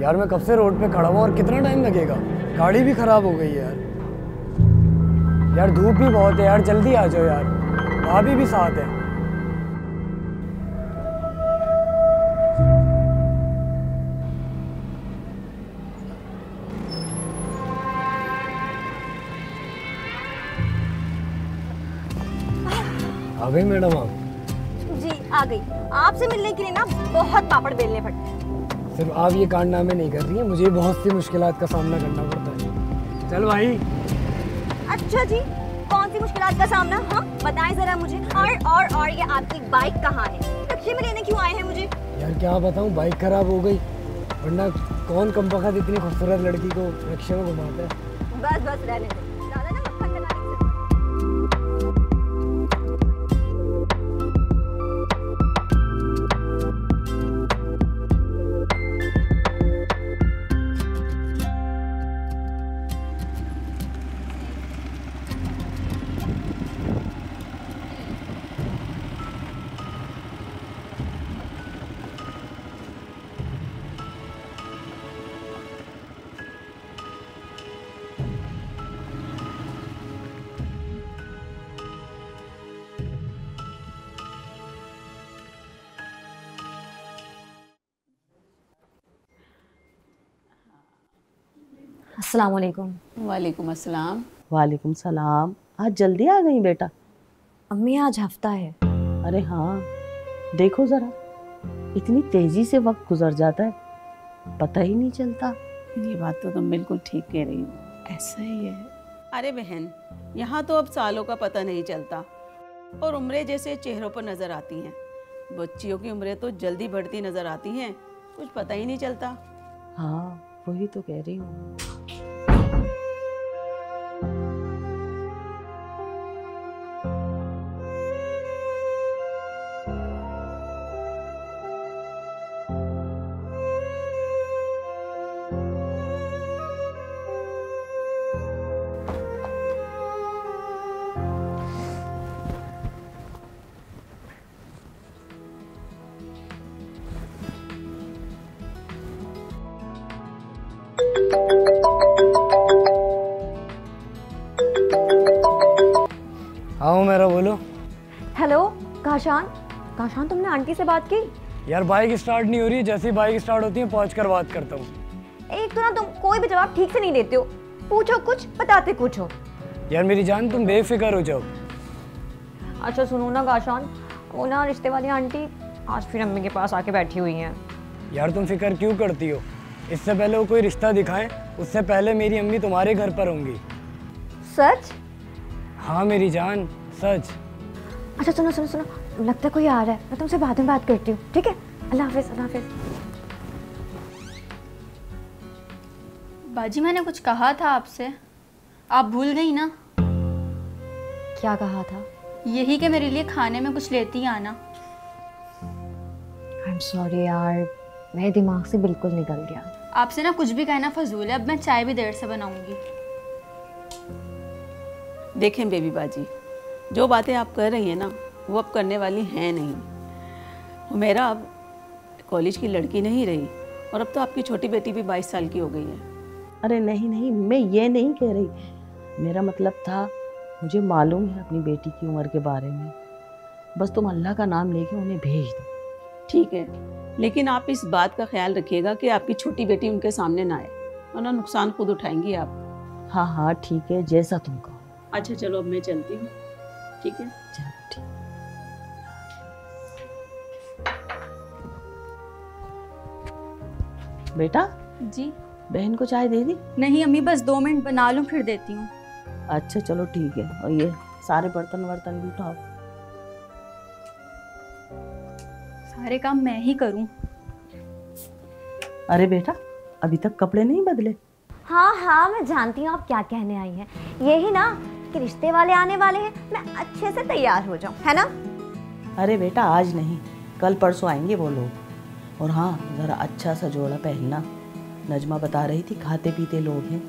यार मैं कब से रोड पे खड़ा हुआ और कितना टाइम लगेगा? गाड़ी भी खराब हो गई है यार। यार धूप भी बहुत है यार, जल्दी आ जाओ यार, भाभी भी साथ है। आ गई मैडम आप? जी आ गई। आपसे मिलने के लिए ना बहुत पापड़ बेलने पड़ते हैं। सिर्फ आप ये कारनामे नहीं कर रही हैं, मुझे बहुत सी मुश्किलात का सामना करना पड़ता है। चल भाई। अच्छा जी, कौन सी मुश्किलात का सामना? हाँ बताएं जरा मुझे। और ये आपकी बाइक कहाँ है? रिक्शे में लेने क्यों आए हैं मुझे? यार क्या बताऊँ, बाइक खराब हो गई, वरना कौन कमबख्त इतनी खूबसूरत लड़की को रिक्शे में घुमाता है। बस रहने दो, ज़्यादा ना मक्खन लगाने की। अस्सलाम वालेकुम। वालेकुम अस्सलाम। वालेकुम सलाम। आज जल्दी आ गई बेटा? अम्मी आज हफ्ता है। अरे हाँ, देखो जरा, इतनी तेजी से वक्त गुजर जाता है, पता ही नहीं चलता। ये बात तो तुम बिल्कुल ठीक कह रही हो, ऐसा ही है। अरे बहन, यहाँ तो अब सालों का पता नहीं चलता और उम्रें जैसे चेहरों पर नजर आती हैं। बच्चियों की उम्रें तो जल्दी बढ़ती नजर आती हैं, कुछ पता ही नहीं चलता। हाँ वही तो कह रही हूँ। हाँ मेरा बोलो। हेलो काशान, तुमने आंटी से बात की? यार बाइक स्टार्ट नहीं हो रही, जैसी बाइक स्टार्ट होती है पहुंच कर बात करता हूँ। एक तो ना तुम कोई भी जवाब ठीक से नहीं देते हो, पूछो कुछ बताते कुछ हो। यार मेरी जान तुम बेफिक्र हो जाओ। अच्छा सुनो ना काशान, वो ना रिश्ते वाली आंटी आज फिर अम्मी के पास आके बैठी हुई हैं। यार तुम फिक्र क्यों करती हो? इससे पहले वो कोई रिश्ता दिखाएं, उससे पहले मेरी अम्मी तुम्हारे घर पर होंगी। सच? हाँ मेरी जान, सच। अच्छा सुनो, लगता है कोई आ रहा है, मैं तुमसे बाद में बात करती हूँ, ठीक है? अल्लाह हाफिज। बाजी मैंने कुछ कहा था आपसे, आप भूल गई ना? क्या कहा था? यही कि मेरे लिए खाने में कुछ लेती आना। आई एम सॉरी यार, मेरे दिमाग से बिल्कुल निकल गया। आपसे ना कुछ भी कहना फजूल है, अब मैं चाय भी देर से बनाऊंगी। देखें बेबी बाजी, जो बातें आप कर रही हैं ना वो अब करने वाली हैं नहीं। मेरा अब कॉलेज की लड़की नहीं रही और अब तो आपकी छोटी बेटी भी 22 साल की हो गई है। अरे नहीं, मैं ये नहीं कह रही, मेरा मतलब था मुझे मालूम है अपनी बेटी की उम्र के बारे में, बस तुम अल्लाह का नाम लेके उन्हें भेज दो। ठीक है, लेकिन आप इस बात का ख्याल रखिएगा कि आपकी छोटी बेटी उनके सामने ना आए, वरना नुकसान खुद उठाएंगी आप। हाँ ठीक है, जैसा तुम कहो। अच्छा चलो अब मैं चलती हूँ, ठीक है? चलो ठीक। बेटा जी बहन को चाय दे दी? नहीं अम्मी, बस 2 मिनट बना लूँ फिर देती हूँ। अच्छा चलो ठीक है, और ये सारे बर्तन वर्तन भी उठाओ। सारे काम मैं ही करूँ? अरे बेटा अभी तक कपड़े नहीं बदले? हाँ मैं जानती हूँ आप क्या कहने आई हैं। यही ना कि रिश्ते वाले आने वाले हैं, मैं अच्छे से तैयार हो जाऊँ, है ना? अरे बेटा आज नहीं, कल परसों आएंगे वो लोग। और हाँ ज़रा अच्छा सा जोड़ा पहनना, नजमा बता रही थी खाते पीते लोग हैं।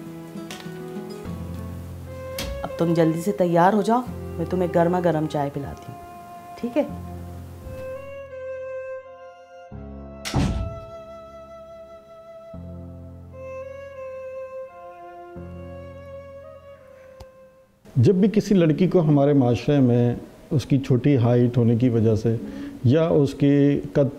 अब तुम जल्दी से तैयार हो जाओ, मैं तुम्हें गर्मा गर्म चाय पिलाती हूँ, ठीक है? जब भी किसी लड़की को हमारे माशरे में उसकी छोटी हाइट होने की वजह से या उसके कद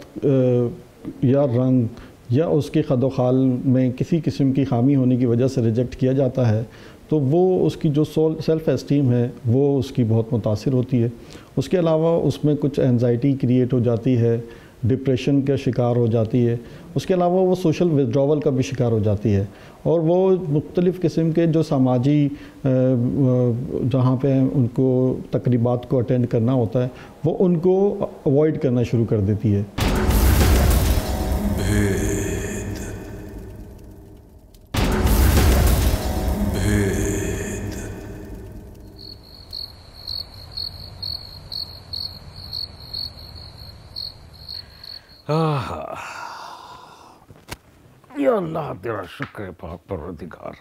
या रंग या उसके कद खाल में किसी किस्म की खामी होने की वजह से रिजेक्ट किया जाता है, तो वो उसकी जो सेल्फ़ एस्टीम है वो उसकी बहुत मुतासिर होती है। उसके अलावा उसमें कुछ एंजाइटी क्रिएट हो जाती है, डिप्रेशन का शिकार हो जाती है। उसके अलावा वो सोशल विड्रॉवल का भी शिकार हो जाती है और वो मुख्तलिफ़ किस्म के जो समाजी जहाँ पे उनको तकरीबात को अटेंड करना होता है वो उनको अवॉइड करना शुरू कर देती है। या अल्लाह तेरा शुक्र है पाक परवरदिगार।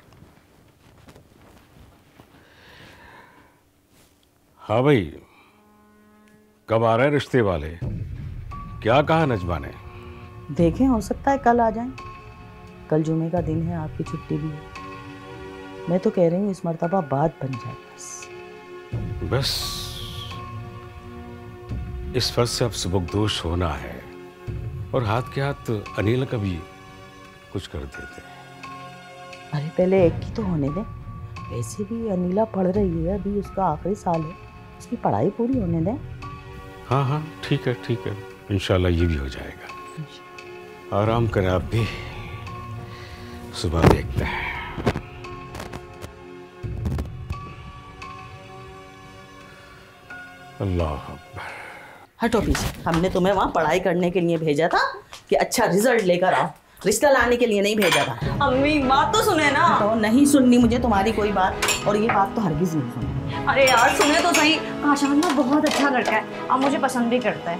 हाँ भाई, कब आ रहे हैं रिश्ते वाले? क्या कहा नजमा ने? देखें, हो सकता है कल आ जाएं। कल जुमे का दिन है, आपकी छुट्टी भी है। मैं तो कह रही हूँ इस मर्तबा बात बन जाए बस इस फर्ज से अब सुबकदोश होना है और हाथ के हाथ अनिल का भी कुछ कर देते हैं। अरे पहले एक की तो होने दें। वैसे भी अनिला पढ़ रही है, अभी उसका आखिरी साल है, उसकी पढ़ाई पूरी होने दें। हाँ हाँ ठीक है ठीक है, इंशाल्लाह ये भी हो जाएगा। आराम करें आप भी, सुबह देखते हैं। अल्लाह अकबर। हटो पीछे, हमने तुम्हें वहाँ पढ़ाई करने के लिए भेजा था कि अच्छा रिजल्ट लेकर आओ, रिश्ता लाने के लिए नहीं भेजा था। अम्मी बात तो सुने ना। तो नहीं सुननी मुझे तुम्हारी कोई बात, और ये बात तो हरगिज नहीं सुननी। अरे यार सुने तो सही, काशान ना बहुत अच्छा लड़का है और मुझे पसंद भी करता है।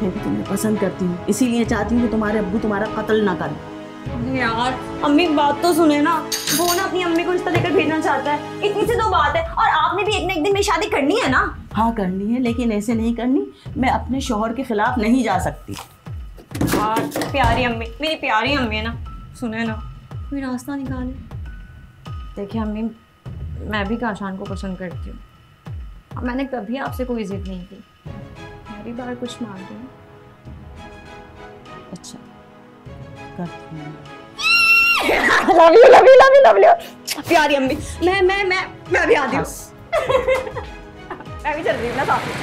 मैं भी तुम्हें पसंद करती हूँ, इसीलिए चाहती हूँ कि तुम्हारे अब्बू तुम्हारा कत्ल ना करें। अरे यार अम्मी बात तो सुने ना, वो ना अपनी अम्मी को रिश्ता लेकर भेजना चाहता है, इतनी सी तो बात है। और आपने भी एक ना एक दिन मेरी शादी करनी है ना। हाँ करनी है, लेकिन ऐसे नहीं करनी। मैं अपने शौहर के खिलाफ नहीं जा सकती। यार प्यारी अम्मी, मेरी प्यारी अम्मी है ना, सुने ना, कोई रास्ता निकाले। देखिए अम्मी, मैं भी काशान को पसंद करती हूँ। मैंने कभी आपसे कोई जिद नहीं की, मेरी बार कुछ मान रही हूँ। अच्छा करती हूँ। Love you love you love you love you प्यारी अम्मी। मैं भी आती हूँ। मैं भी चल रही हूँ ना साथ में।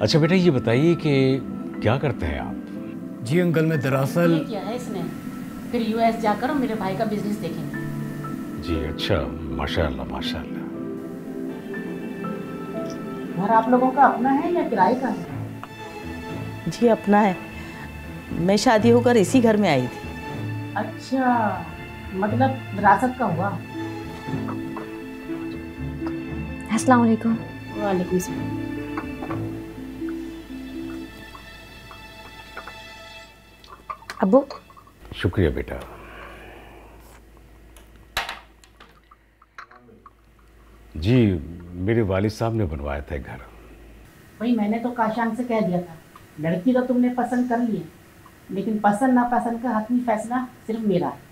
अच्छा बेटा, ये बताइए कि क्या करते हैं आप? जी अंकल, मैं दरअसल किया है इसने, फिर यूएस जाकर और मेरे भाई का बिजनेस देखेंगे। जी अच्छा, माशाल्लाह माशाल्लाह। घर आप लोगों का अपना है या किराए का है? जी अपना है, मैं शादी होकर इसी घर में आई थी। अच्छा, मतलब विरासत का हुआ। अस्सलाम वालेकुम। वालेकुम सलाम। अब्बू। शुक्रिया बेटा। जी मेरे वालिद साहब ने बनवाया था घर। भाई मैंने तो काशान से कह दिया था, लड़की तो तुमने पसंद कर ली है, लेकिन पसंद नापसंद का हतमी फैसला सिर्फ मेरा है।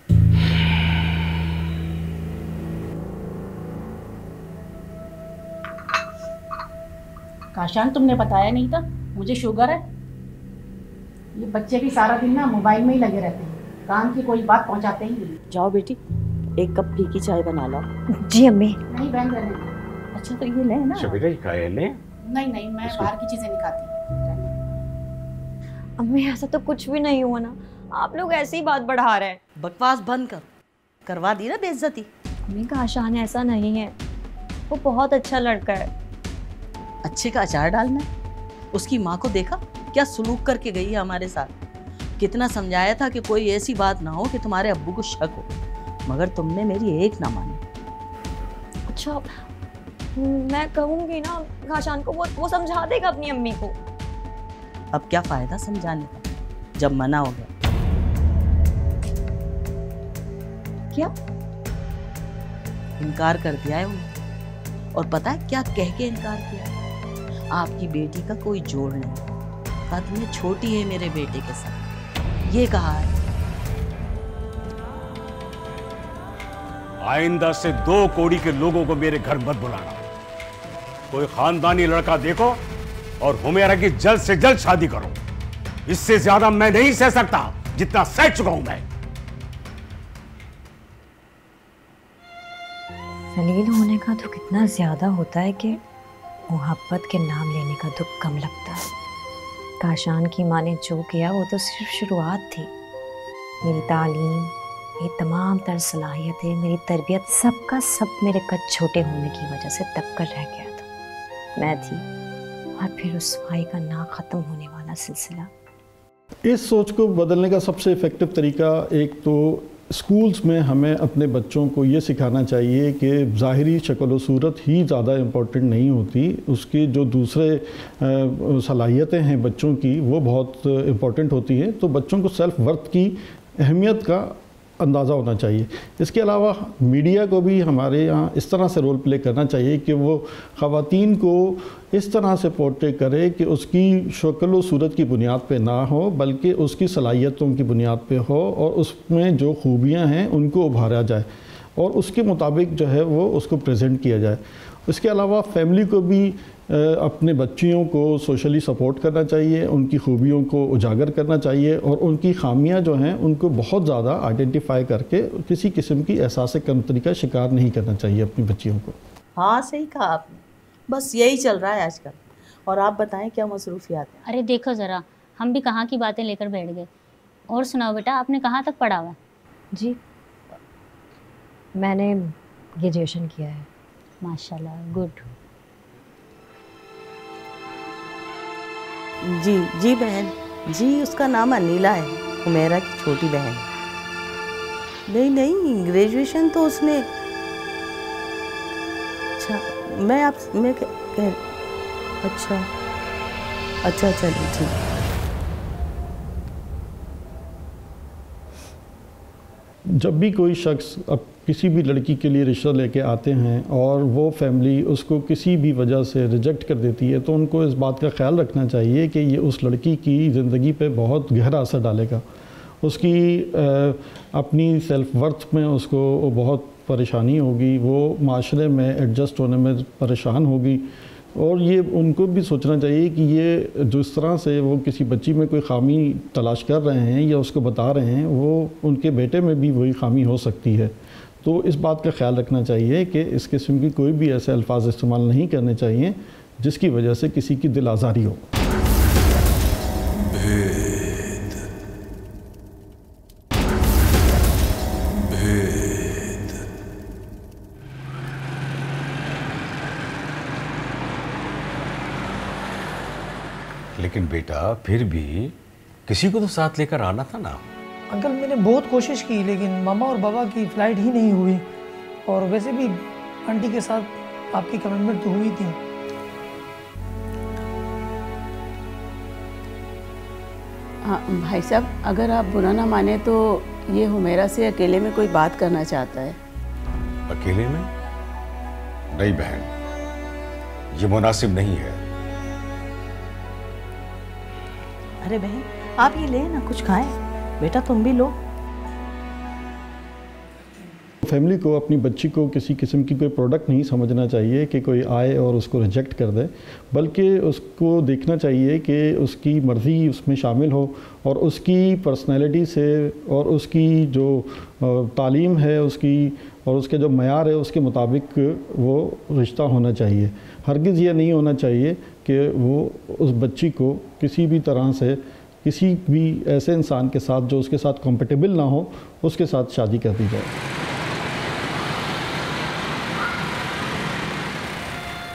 काशान तुमने बताया नहीं था मुझे शुगर है। ये बच्चे भी सारा दिन ना मोबाइल में ही लगे रहते हैं, काम की कोई बात पहुंचाते ही नहीं। जाओ बेटी, एक कप फीकी चाय बना लो। जी अम्मी। नहीं बहन रहने दो। अच्छा तो ये ले ना। अच्छा बेटा, ये खाए ले। नहीं मैं बाहर की चीजें नहीं खाती। अम्मी ऐसा तो कुछ भी नहीं हुआ ना, आप लोग ऐसे ही बात बढ़ा रहे हैं। बकवास बंद कर, करवा दी ना बेइज्जती। अम्मी काशान ऐसा नहीं है, वो बहुत अच्छा लड़का है। अच्छे का अचार डालना है। उसकी माँ को देखा क्या सुलूक करके गई है हमारे साथ। कितना समझाया था कि कोई ऐसी बात ना हो कि तुम्हारे अब्बू को शक हो, मगर तुमने मेरी एक ना मानी। अच्छा मैं कहूँगी ना काशान को, वो समझा देगा अपनी अम्मी को। अब क्या फायदा समझाने का जब मना हो गया। क्या? इनकार कर दिया है उन्होंने, और पता है क्या कह के इनकार किया है? आपकी बेटी का कोई जोड़ नहीं, कद में छोटी है मेरे बेटे के साथ, ये कहा है। आइंदा से 2 कौड़ी के लोगों को मेरे घर मत बुलाना। कोई खानदानी लड़का देखो और हुमैरा की जल्द से जल्द शादी करो। इससे ज्यादा मैं नहीं सह सकता जितना सह चुका हूं मैं। जलील होने का दुख इतना ज्यादा होता है कि मोहब्बत के नाम लेने का दुख कम लगता है। काशान की माँ ने जो किया वो तो सिर्फ शुरुआत थी। मेरी तालीम, मेरी तमाम तर सलाहियतें, मेरी तरबियत, सबका सब मेरे कद छोटे होने की वजह से दब कर रह गया था। मैं थी और फिर रुसवाई का ना ख़त्म होने वाला सिलसिला। इस सोच को बदलने का सबसे इफ़ेक्टिव तरीका, एक तो स्कूल्स में हमें अपने बच्चों को ये सिखाना चाहिए कि ज़ाहिरी शक्ल व सूरत ही ज़्यादा इम्पोर्टेंट नहीं होती, उसकी जो दूसरे सलाहियतें हैं बच्चों की वो बहुत इम्पोर्टेंट होती हैं। तो बच्चों को सेल्फ़ वर्थ की अहमियत का अंदाज़ा होना चाहिए। इसके अलावा मीडिया को भी हमारे यहाँ इस तरह से रोल प्ले करना चाहिए कि वो ख़वातीन को इस तरह से पोर्ट्रे करे कि उसकी शक्ल व सूरत की बुनियाद पे ना हो, बल्कि उसकी सलाहियतों की बुनियाद पे हो और उसमें जो खूबियाँ हैं उनको उभारा जाए और उसके मुताबिक जो है वो उसको प्रेजेंट किया जाए। इसके अलावा फैमिली को भी अपने बच्चियों को सोशली सपोर्ट करना चाहिए, उनकी खूबियों को उजागर करना चाहिए और उनकी खामियां जो हैं उनको बहुत ज़्यादा आइडेंटिफाई करके किसी किस्म की एहसास कमतरी का शिकार नहीं करना चाहिए अपनी बच्चियों को। हाँ सही कहा आपने, बस यही चल रहा है आजकल। और आप बताएं क्या मसरूफियात है? अरे देखो ज़रा, हम भी कहाँ की बातें लेकर बैठ गए। और सुनाओ बेटा, आपने कहाँ तक पढ़ा हुआ? जी, मैंने ग्रेजुएशन किया है। माशाल्लाह, गुड। जी जी बहन जी, उसका नाम अनीला है, हुमैरा की छोटी बहन। नहीं नहीं, ग्रेजुएशन तो उसने, अच्छा मैं कह अच्छा चलिए ठीक। जब भी कोई शख्स अब किसी भी लड़की के लिए रिश्ता लेके आते हैं और वो फैमिली उसको किसी भी वजह से रिजेक्ट कर देती है, तो उनको इस बात का ख्याल रखना चाहिए कि ये उस लड़की की ज़िंदगी पे बहुत गहरा असर डालेगा। उसकी अपनी सेल्फ़ वर्थ में उसको बहुत परेशानी होगी, वो माशरे में एडजस्ट होने में परेशान होगी। और ये उनको भी सोचना चाहिए कि ये जिस तरह से वो किसी बच्ची में कोई ख़ामी तलाश कर रहे हैं या उसको बता रहे हैं, वो उनके बेटे में भी वही ख़ामी हो सकती है। तो इस बात का ख्याल रखना चाहिए कि इस किस्म की कोई भी ऐसे अल्फाज इस्तेमाल नहीं करने चाहिए जिसकी वजह से किसी की दिल आज़ारी हो। लेकिन बेटा फिर भी किसी को तो साथ लेकर आना था ना। अंकल मैंने बहुत कोशिश की लेकिन मामा और बाबा की फ़्लाइट ही नहीं हुई, और वैसे भी आंटी के साथ आपकी कमिटमेंट तो हुई थी। हाँ भाई साहब, अगर आप बुरा ना माने तो ये हुमैरा से अकेले में कोई बात करना चाहता है। अकेले में? नहीं बहन, ये मुनासिब नहीं है। अरे बहन आप ये ले ना, कुछ खाएं। बेटा तुम भी लो। फैमिली को अपनी बच्ची को किसी किस्म की कोई प्रोडक्ट नहीं समझना चाहिए कि कोई आए और उसको रिजेक्ट कर दे, बल्कि उसको देखना चाहिए कि उसकी मर्ज़ी उसमें शामिल हो और उसकी पर्सनैलिटी से और उसकी जो तालीम है उसकी और उसके जो मयार है उसके मुताबिक वो रिश्ता होना चाहिए। हरगिज़ ये नहीं होना चाहिए कि वो उस बच्ची को किसी भी तरह से किसी भी ऐसे इंसान के साथ जो उसके साथ कंपेटेबल ना हो उसके साथ शादी कर दी जाए।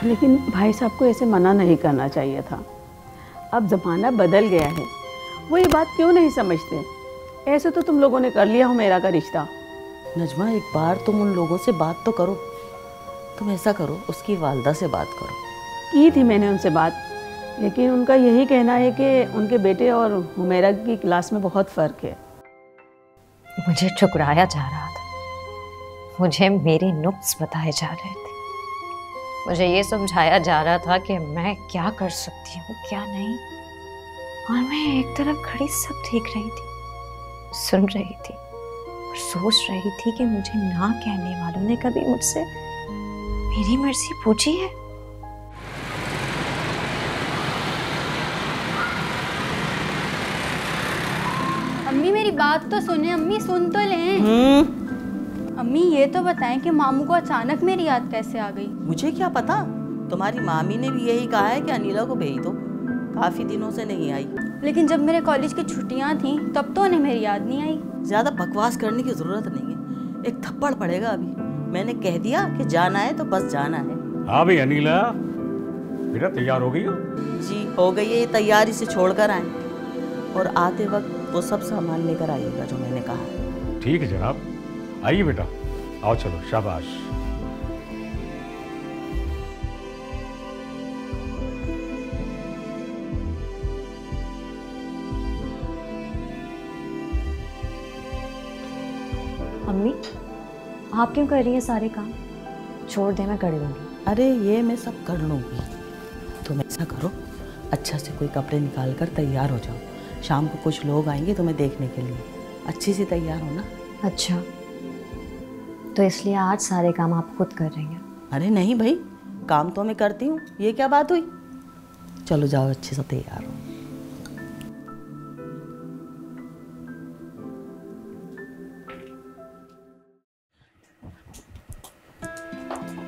लेकिन भाई साहब को ऐसे मना नहीं करना चाहिए था। अब ज़माना बदल गया है, वो ये बात क्यों नहीं समझते? ऐसे तो तुम लोगों ने कर लिया हुमैरा का रिश्ता। नजमा एक बार तुम उन लोगों से बात तो करो। तुम ऐसा करो, उसकी वालदा से बात करो। की थी मैंने उनसे बात, लेकिन उनका यही कहना है कि उनके बेटे और हुमैरा की क्लास में बहुत फ़र्क है। मुझे ठुकराया जा रहा था, मुझे मेरे नुक्स बताए जा रहे थे, मुझे ये समझाया जा रहा था कि मैं क्या कर सकती हूँ क्या नहीं, और मैं एक तरफ खड़ी सब देख रही थी, सुन रही थी, और सोच रही थी कि मुझे ना कहने वालों ने कभी मुझसे मेरी मर्जी पूछी है। अम्मी मेरी बात तो सुने, अम्मी सुन तो लें। अम्मी ये तो बताएं कि मामू को अचानक मेरी याद कैसे आ गई। मुझे क्या पता, तुम्हारी मामी ने भी यही कहा है कि अनिला को भेज दो, काफी दिनों से नहीं आई। लेकिन जब मेरे कॉलेज की छुट्टियां थी तब तो उन्हें मेरी याद नहीं आई। ज्यादा बकवास करने की जरूरत नहीं है, एक थप्पड़ पड़ेगा अभी। मैंने कह दिया कि जाना है तो बस जाना है। हाँ भाई अनिला, बेटा तैयार हो गई हो? जी हो गई है, तैयारी से छोड़ कर आए, और आते वक्त वो सब सामान लेकर आइएगा जो मैंने कहा है। ठीक है जनाब, आइए बेटा, आओ चलो, शाबाश। अम्मी आप क्यों कर रही हैं सारे काम? छोड़ दे, मैं कर लूंगी। अरे ये मैं सब कर लूँगी, तुम ऐसा करो, अच्छा से कोई कपड़े निकाल कर तैयार हो जाओ, शाम को कुछ लोग आएंगे तुम्हें देखने के लिए, अच्छी सी तैयार हो ना। अच्छा, तो इसलिए आज सारे काम आप खुद कर रही हैं? अरे नहीं भाई, काम तो मैं करती हूँ, ये क्या बात हुई। चलो जाओ, अच्छे से तैयार हो।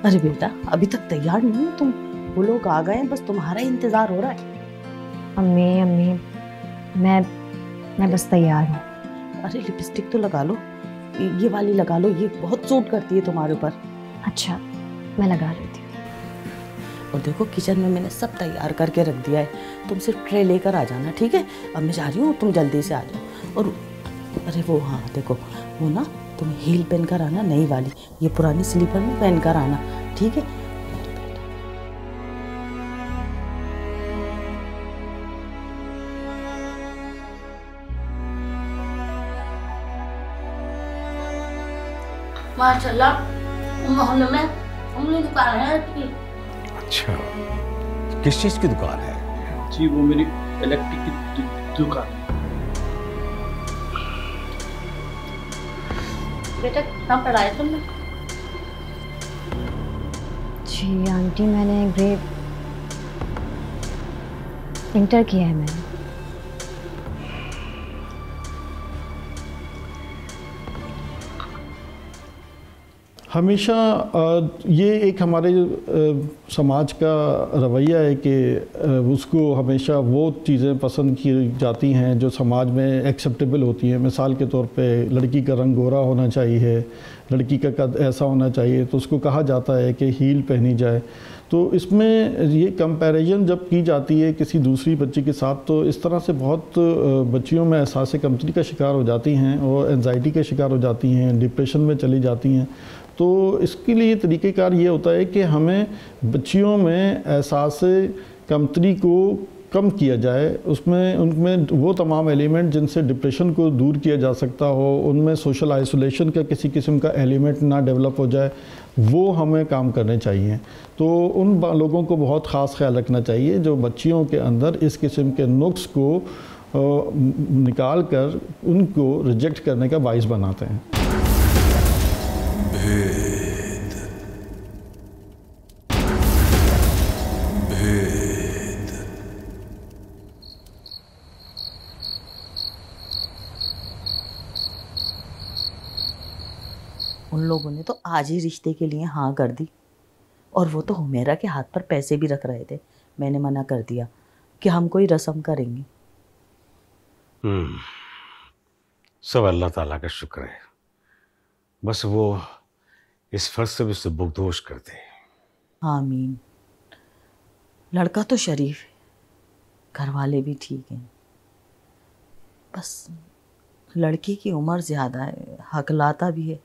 अरे बेटा अभी तक तैयार नहीं हो तुम, वो लोग आ गए हैं, बस तुम्हारा ही इंतजार हो रहा है। अम्मी मैं बस तैयार हूँ। अरे लिपस्टिक तो लगा लो, ये वाली लगा लो, ये बहुत सूट करती है तुम्हारे ऊपर। अच्छा मैं लगा लेती हूँ। और देखो किचन में मैंने सब तैयार करके रख दिया है, तुम सिर्फ ट्रे लेकर आ जाना, ठीक है? अब मैं जा रही हूँ, तुम जल्दी से आ जाओ। और अरे वो हाँ देखो, वो ना तुम हील पहन कर आना, नई वाली, ये पुरानी स्लीपर में पहन कर आना, ठीक है? माशाल्लाह मोहल्ले में हमने दुकान है इसकी। अच्छा, किस चीज की दुकान है? जी वो मेरी इलेक्ट्रिक की दुकान है। बेटा कहाँ पढ़ा है तुमने? जी आंटी, मैंने ग्रेड इंटर किया है मैंने। हमेशा ये एक हमारे समाज का रवैया है कि उसको हमेशा वो चीज़ें पसंद की जाती हैं जो समाज में एक्सेप्टेबल होती हैं। मिसाल के तौर पे लड़की का रंग गोरा होना चाहिए, लड़की का कद ऐसा होना चाहिए, तो उसको कहा जाता है कि हील पहनी जाए। तो इसमें ये कंपैरिजन जब की जाती है किसी दूसरी बच्ची के साथ, तो इस तरह से बहुत बच्चियों में एहसास कमतरी का शिकार हो जाती हैं और एंजाइटी का शिकार हो जाती हैं, डिप्रेशन में चली जाती हैं। तो इसके लिए तरीक़ेकार ये होता है कि हमें बच्चियों में एहसास कमतरी को कम किया जाए, उसमें उनमें वो तमाम एलिमेंट जिनसे डिप्रेशन को दूर किया जा सकता हो, उनमें सोशल आइसोलेशन का किसी किस्म का एलिमेंट ना डेवलप हो जाए, वो हमें काम करने चाहिए। तो उन लोगों को बहुत ख़ास ख्याल रखना चाहिए जो बच्चियों के अंदर इस किस्म के नुक्स को निकाल कर उनको रिजेक्ट करने का बाइस बनाते हैं। उन लोगों ने तो आज ही रिश्ते के लिए हाँ कर दी, और वो तो हुमेरा के हाथ पर पैसे भी रख रहे थे। मैंने मना कर दिया कि हम कोई रस्म करेंगे। सब अल्लाह ताला का शुक्र है, बस वो इस फर्ज से भी उससे बुगदोश करते हैं। आमीन। लड़का तो शरीफ है, घर वाले भी ठीक हैं, बस लड़की की उम्र ज़्यादा है, हकलाता भी है।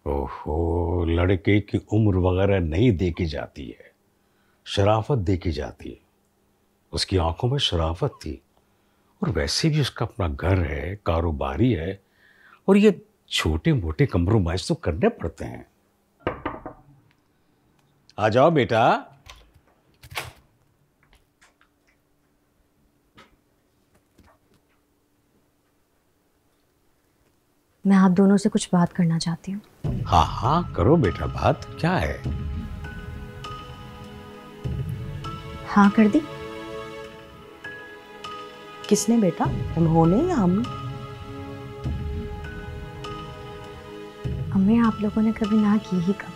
ओहो, लड़के की उम्र वगैरह नहीं देखी जाती है, शराफत देखी जाती है। उसकी आंखों में शराफत थी, और वैसे भी उसका अपना घर है, कारोबारी है, और ये छोटे मोटे कंप्रोमाइज तो करने पड़ते हैं। आ जाओ बेटा। मैं आप दोनों से कुछ बात करना चाहती हूँ। हाँ हाँ करो बेटा, बात क्या है? हाँ कर दी। किसने बेटा, उन्होंने या हमने? अम्मी आप लोगों ने कभी ना की ही कब।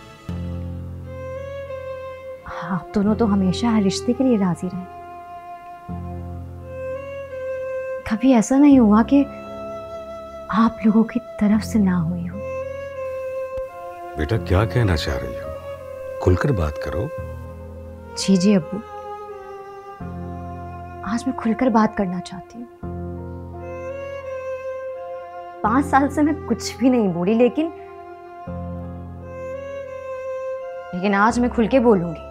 आप दोनों तो हमेशा हर रिश्ते के लिए राजी रहे। कभी ऐसा नहीं हुआ कि आप लोगों की तरफ से ना हुई हो। बेटा क्या कहना चाह रही हो? खुलकर बात करो। जी जी अब्बू, आज मैं खुलकर बात करना चाहती हूँ। 5 साल से मैं कुछ भी नहीं बोली, लेकिन आज मैं खुल के बोलूंगी।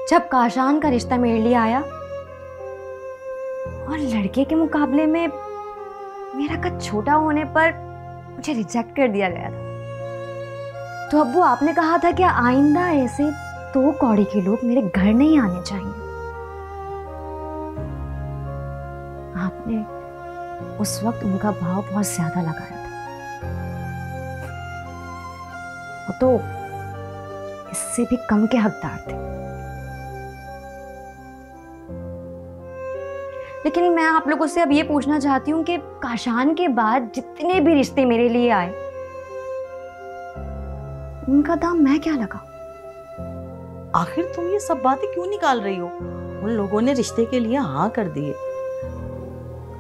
जब काशान का रिश्ता मेरे लिए आया और लड़के के मुकाबले में मेरा कद छोटा होने पर मुझे रिजेक्ट कर दिया गया था, तो अब्बू आपने कहा था कि आइंदा ऐसे 2 कौड़ी के लोग मेरे घर नहीं आने चाहिए। आपने उस वक्त उनका भाव बहुत ज्यादा लगाया था, वो तो इससे भी कम के हकदार थे। लेकिन मैं आप लोगों से अब ये पूछना चाहती हूँ कि काशान के बाद जितने भी रिश्ते मेरे लिए आए, उनका दाम मैं क्या लगा? आखिर तुम ये सब बातें क्यों निकाल रही हो? उन लोगों ने रिश्ते के लिए हाँ कर दिए।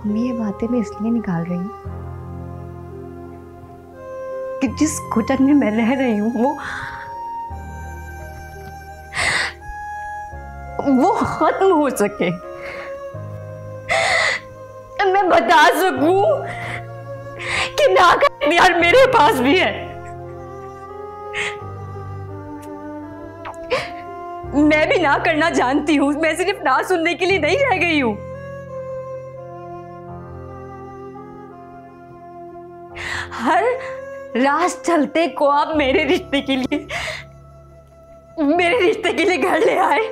अम्मी ये बातें मैं इसलिए निकाल रही हूँ कि जिस घुटन में मैं रह रही हूँ वो खत्म हो सके, मैं बता सकूं कि ना का इख्तियार मेरे पास भी है। मैं भी ना करना जानती हूँ, मैं सिर्फ ना सुनने के लिए नहीं रह गई हूँ। हर रात चलते को आप मेरे रिश्ते के लिए घर ले आए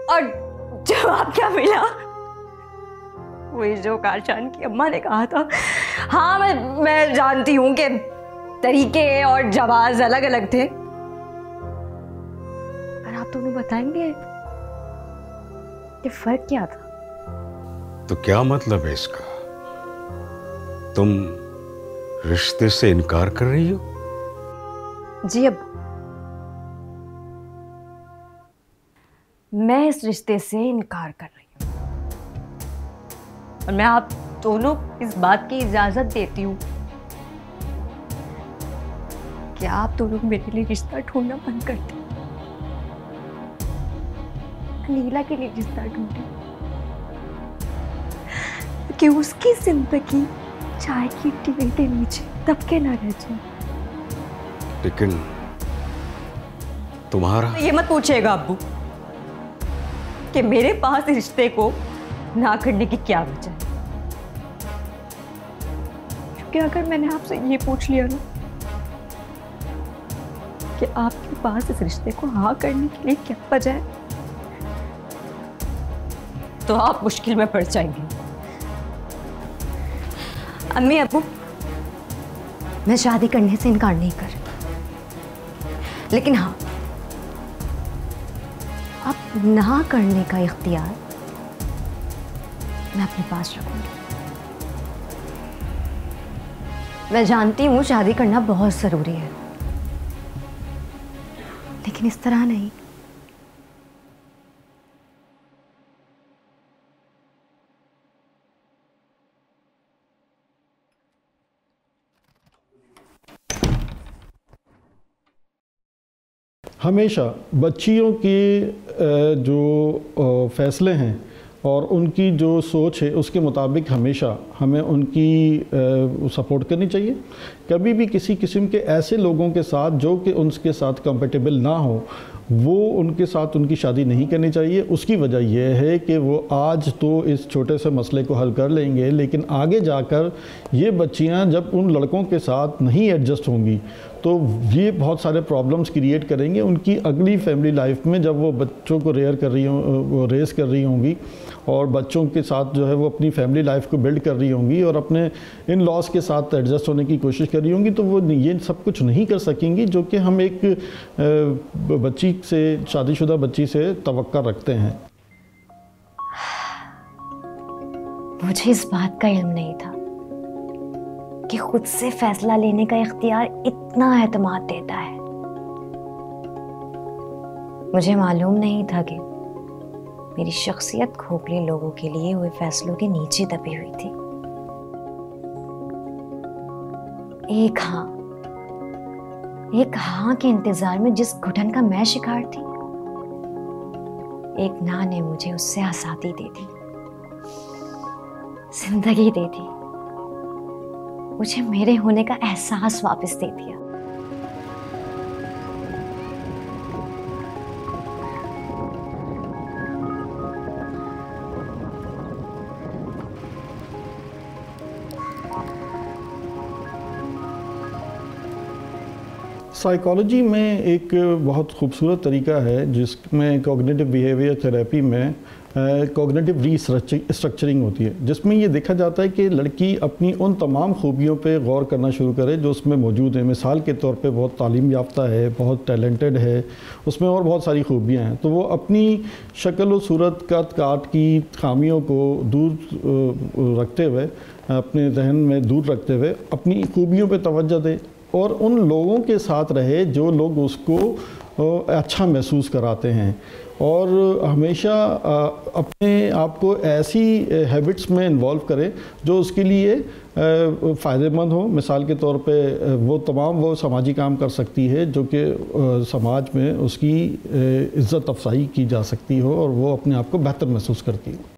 और जवाब क्या मिला? वही जो काशान की अम्मा ने कहा था। हाँ मैं जानती हूं कि तरीके और जवाब अलग अलग थे, पर आप दोनों बताएंगे कि फर्क क्या था? तो क्या मतलब है इसका? तुम रिश्ते से इनकार कर रही हो? जी अब मैं इस रिश्ते से इनकार कर रही हूँ और मैं आप दोनों इस बात की इजाजत देती हूँ कि आप दोनों मेरे लिए रिश्ता ढूंढना बंद कर दें। नीला के लिए रिश्ता ढूंढे कि उसकी जिंदगी चाय की टिवे के नीचे दबके ना रह जाए। लेकिन तुम्हारा ये मत पूछेगा अब्बू कि मेरे पास रिश्ते को ना करने की क्या वजह है, क्योंकि अगर मैंने आपसे ये पूछ लिया ना कि आपके पास इस रिश्ते को हाँ करने के लिए क्या वजह है, तो आप मुश्किल में पड़ जाएंगे। अम्मी अब्बू, मैं शादी करने से इनकार नहीं कर, लेकिन हाँ अब ना करने का इख्तियार मैं अपने पास रखूंगी। मैं जानती हूं शादी करना बहुत जरूरी है, लेकिन इस तरह नहीं। हमेशा बच्चियों के जो फ़ैसले हैं और उनकी जो सोच है उसके मुताबिक हमेशा हमें उनकी सपोर्ट करनी चाहिए। कभी भी किसी किस्म के ऐसे लोगों के साथ जो कि उनके साथ कंपेटेबल ना हो, वो उनके साथ उनकी शादी नहीं करनी चाहिए। उसकी वजह यह है कि वो आज तो इस छोटे से मसले को हल कर लेंगे, लेकिन आगे जाकर ये बच्चियां जब उन लड़कों के साथ नहीं एडजस्ट होंगी तो ये बहुत सारे प्रॉब्लम्स क्रिएट करेंगे उनकी अगली फैमिली लाइफ में, जब वो बच्चों को वो रेस कर रही होंगी और बच्चों के साथ जो है वो अपनी फैमिली लाइफ को बिल्ड कर रही होंगी और अपने इन लॉज के साथ एडजस्ट होने की कोशिश कर रही होंगी, तो वो ये सब कुछ नहीं कर सकेंगी जो कि हम एक बच्ची से, शादीशुदा बच्ची से तवक्का रखते हैं। मुझे इस बात का इल्म नहीं था कि खुद से फैसला लेने का इख्तियार इतना एतमाद देता है। मुझे मालूम नहीं था कि मेरी शख्सियत खोखले लोगों के लिए हुए फैसलों के नीचे दबी हुई थी। एक हाँ के इंतजार में जिस घुटन का मैं शिकार थी, एक ना ने मुझे उससे आज़ादी दे दी, जिंदगी दे दी, मुझे मेरे होने का एहसास वापस दे दिया। साइकोलॉजी में एक बहुत खूबसूरत तरीका है जिसमें कॉग्निटिव बिहेवियर थेरेपी में कॉग्निटिव रीस्ट्रक्चरिंग होती है, जिसमें ये देखा जाता है कि लड़की अपनी उन तमाम खूबियों पे गौर करना शुरू करे जो उसमें मौजूद है। मिसाल के तौर पे बहुत तालीम याफ्ता है, बहुत टैलेंटेड है, उसमें और बहुत सारी खूबियाँ हैं, तो वो अपनी शक्ल व सूरत कद काट की खामियों को दूर रखते हुए, अपने जहन में दूर रखते हुए अपनी खूबियों पे तवज्जो दे और उन लोगों के साथ रहे जो लोग उसको अच्छा महसूस कराते हैं, और हमेशा अपने आप को ऐसी हैबिट्स में इन्वॉल्व करे जो उसके लिए फ़ायदेमंद हो। मिसाल के तौर पे वो समाजी काम कर सकती है जो कि समाज में उसकी इज़्ज़त अफजाई की जा सकती हो और वो अपने आप को बेहतर महसूस करती हो।